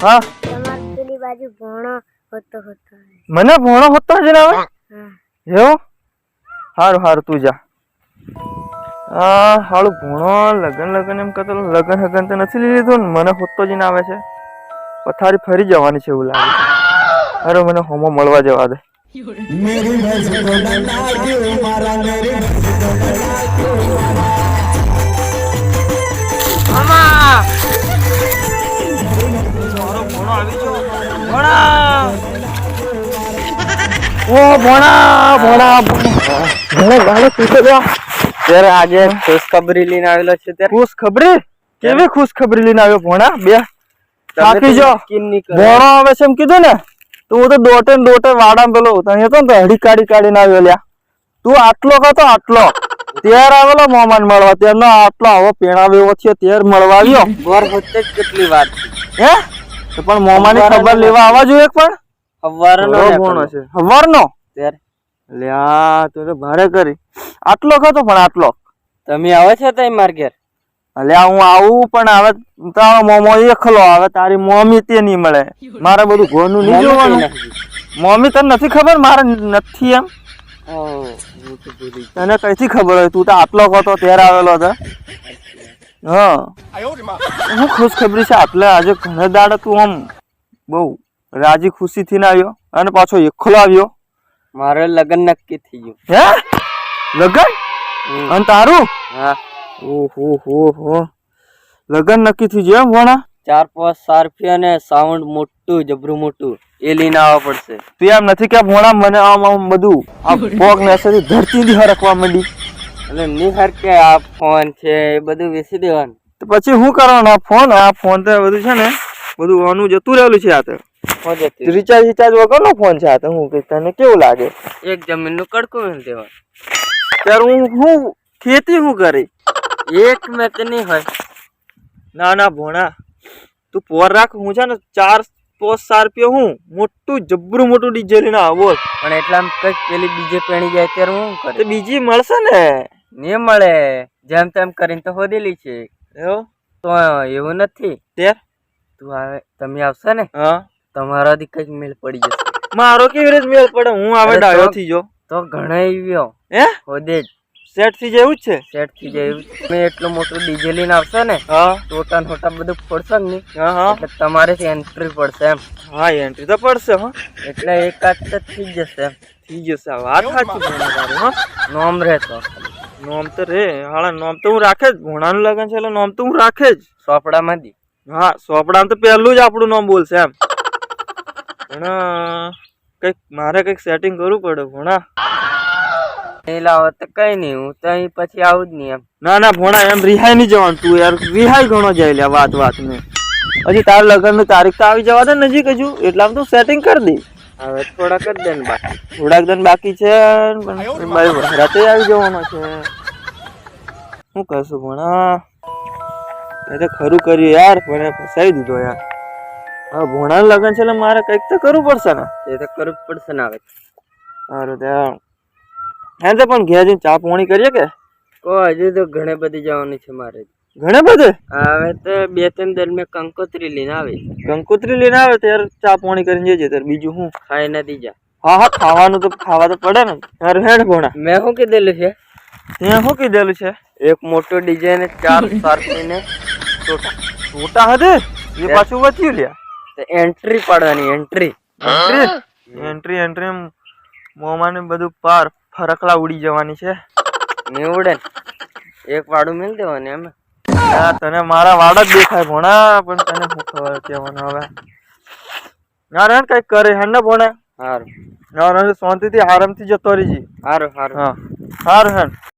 હા તમાર પેલી બાજુ ભણો હોતો મને ભણો હોતો જ ના આવે હા એવું હારું હારું તું જા હાલું ભણો લગન એમ કહેતો લગન હગન તો નથી લીધું ને મને હોતો જ ના આવે છે પથારી ફરી જવાની છે એવું લાગે છે અરે મને હોમો મળવા જવા દે मेरी भैंस को डंडा क्यों मारा मेरी भैंस को डंडा क्यों मारा મામા મારો ભણો આવી ગયો ભણા ઓ ભણા ગાળો પીછે ગયો ત્યારે આજે ખુશખબરી લઈને આવેલો છે ત્યારે ખુશખબરી કેવી ખુશખબરી લઈને આવ્યો ભણા બે થાકી જો ભણો આવે છે એમ કીધું ને તો હું તો દોટે વાડામાં પેલો ત્યાં હતો ને તો હડી કાઢીને આવ્યો લ્યા તું આટલો હતો આટલો ત્યાર આવેલો મોમાન મળવા ત્યારનો આટલો આવો પેણાવ એવો છે ત્યાર મળવા આવ્યો ઘર વચ્ચે કેટલી વાર હે તો પણ મોમાની ખબર લેવા આવવા જોઈએ પણ હવારનો ભણો છે હવારનો ત્યારે લ્યા તું તો ભારે કરી આટલો હતો પણ આટલો તમે આવો છો તઈ માર ઘેર અલ્યા હું આવું પણ હવે તારો મોમો એકલો આવે તારી મમ્મી તે નહીં મળે મારે બધું ઘરનું નહીં જોવાનું મમ્મી તને નથી ખબર મારે નથી એમ તને કઈથી ખબર હોય તું તો આટલો હતો ત્યારે આવેલો હતો હા હું ખુશખબરી છે આટલે આજે ઘણા દાડે તું આમ બહુ રાજી ખુશી થી આવ્યો અને પાછો એકલો આવ્યો મારે લગ્ન નક્કી થઈ ગયું હે લગન અને તારું હા ઓહો લગન નક્કી થઈ ગયું એમ ભણા 4-5 સારફી અને સાઉન્ડ મોટું જબરું મોટું એ લઈને આવવા પડશે તું એમ નથી કે ભણા મને આમ બધું આ પોગ ને અસરથી ધરતીથી હરકવા માંડી એટલે નિહાર કે આ ફોન છે એ બધું વેચી દેવાનું તો પછી શું કરવાનું આ ફોન તો બધું છે ને બધું આનું જતું રહેલું છે આ તો રિચાર્જ વગરનો ફોન છે આ તો હું તને કેવું લાગે એક જમીનનું કડકું મેળ દેવાનું ત્યારે હું ખેતી શું કરી એક મેં તો નહીં હોય ના ભોણા તું પોર રાખ હું છે ને 4-5 રૂપિયા હું મોટું જબરું મોટું ડીજે લઈને આવો પણ એટલામાં કઈક પેલી બીજે પેણી જાય ત્યારે હું તો કરે બીજી મળશે ને નહીં મળે જેમ તેમ કરીને તો હોદેલી છે એવું તો એવું નથી ત્યાર તું આવે તમે આવશે ને હા તમારાથી કઈક મેળ પડી જશે મારો કેવી રીતે મેળ પડે હું આવે અરે ડાયો તો- થઈ જો તો ઘણા આવ્યો હે હોદે જ સેટ થઈ જાય એવું જ છે સેટ થઈ જાય એવું તમે એટલું મોટું ડીજે લઈને આવશે ને હા ટોટા નોટા બધું પડશે ને હા એટલે તમારેથી એન્ટ્રી પડશે એમ હા એન્ટ્રી તો પડશે હા એટલે એકાદ તો થઈ જશે એમ થઈ જશે આ વાત સાચી ભોણા તારી હા નોમ રહેતો નોમ તો રે હાલા નોમ તો હું રાખે જ ભોણાનું લગન છે એટલે નોમ તો હું રાખે જ સોપડામાંથી હા સોપડામાં તો પહેલું જ આપણું નામ બોલશે એમ પણ કઈક મારે કઈક સેટિંગ કરવું પડે ભોણા નહીં લાવો તો કઈ નહીં હું તો અહીં પછી આવું જ નહીં એમ ના ભોણા એમ રિહાઈ નહીં જવાનું તું યાર રિહાઈ ઘણો જાય લે વાત ને હજી તાર લગ્નની તારીખ તો આવી જવા દે નજીક હજુ એટલામાં તું સેટિંગ કરી દે હવે થોડાક જ દે ને બાકી થોડાક દિન બાકી છે પણ મારી રાતે આવી જવાનો છે શું કરશું ભોણા એ તો ખરું કર્યું યાર પણ ફસાઈ દીધો યાર હા ભોણાનું લગ્ન છે એટલે મારે કંઈક તો કરવું પડશે ને એ તો કરવું જ પડશે ને હવે સારું ત્યાં હે તો પણ ઘેર જઈને ચા પાણી કરીએ કે હજુ તો ઘણે બધી જવાનું છે મારે ઘણે બધે હવે તો 2-3 દરમિયાન કંકોત્રી લઈને આવે કંકોત્રી લઈને આવે ત્યારે ચા પાણી કરીને જજે ત્યારે બીજું હું ખાઈ નથી જા હા ખાવાનું તો ખાવા તો પડે ને તારે હેડ ભોણા મેં શું કીધેલું છે ત્યાં શું કીધેલું છે એક મોટો ડીજે ને 4 સારફીને છોટા હદે એ પાછું વધ્યું લ્યા તો એન્ટ્રી પાડવાની એન્ટ્રી એન્ટ્રી મોમાને બધું પાર ફરકલા ઉડી જવાની છે નીવડે એક વાડું મેળ દેવાનું એમ તને મારા વાડ જ દેખાય ભોણા પણ તને શું ખબર કેવાનું હવે ના કઈક કરે હે ને ભોણા સારું શાંતિથી આરામથી જતો રહીજી સારું સારું હા સારું હે